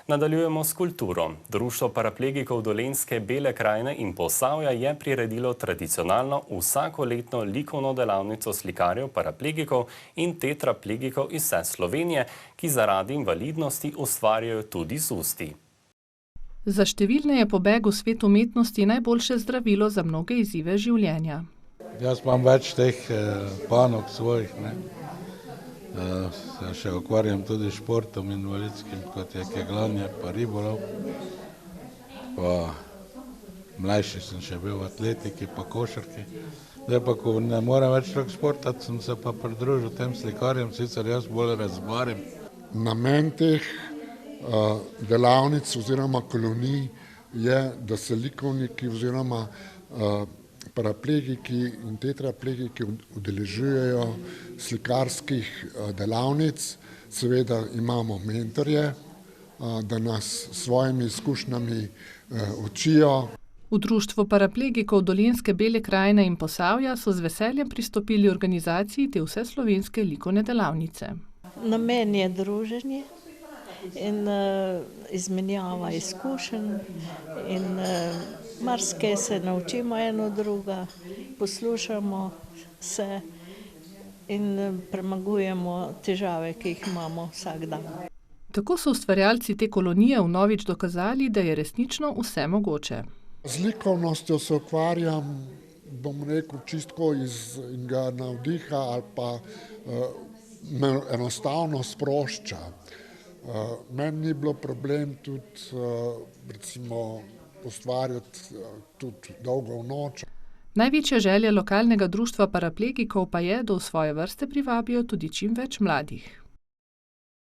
Nadaljujemo s kulturo. Društvo paraplegikov Dolenjske, Bele krajine in Posavja je priredilo tradicionalno vsakoletno likovno delavnico slikarjev paraplegikov in tetraplegikov iz vse Slovenije, ki zaradi invalidnosti ustvarjajo tudi z usti. Za številne je pobeg v svet umetnosti najboljše zdravilo za mnoge izzive življenja. Jaz imam več teh panog svojih, Se še ukvarjam tudi s športom invalidskim, kot je kegljanje pa ribolov. Pa mlajši sem še bil v atletiki pa košarki. Zdaj pa, ko ne morem več tako športati, sem se pa pridružil tem slikarjem, sicer jaz bolj razbarim. Namen teh delavnic oziroma kolonij je, da se likovniki oziroma paraplegiki in tetraplegiki udeležujejo slikarskih delavnic. Seveda imamo mentorje, da nas s svojimi izkušnjami učijo. V Društvu paraplegikov Dolenjske, Bele krajine in Posavja so z veseljem pristopili organizaciji te vseslovenske likovne delavnice. Namen je druženje in izmenjava izkušenj in marsikaj se naučimo eno druga, poslušamo se in premagujemo težave, ki jih imamo vsak dan. Tako so ustvarjalci te kolonije vnovič dokazali, da je resnično vse mogoče. Z likovnostjo se ukvarjam, bom rekel, čistko iz enega navdiha ali pa me enostavno sprošča. Meni ni bilo problem tudi, recimo, ustvarjati tudi dolgo v noč. Največja želja lokalnega društva paraplegikov pa je, da v svoje vrste privabijo tudi čim več mladih.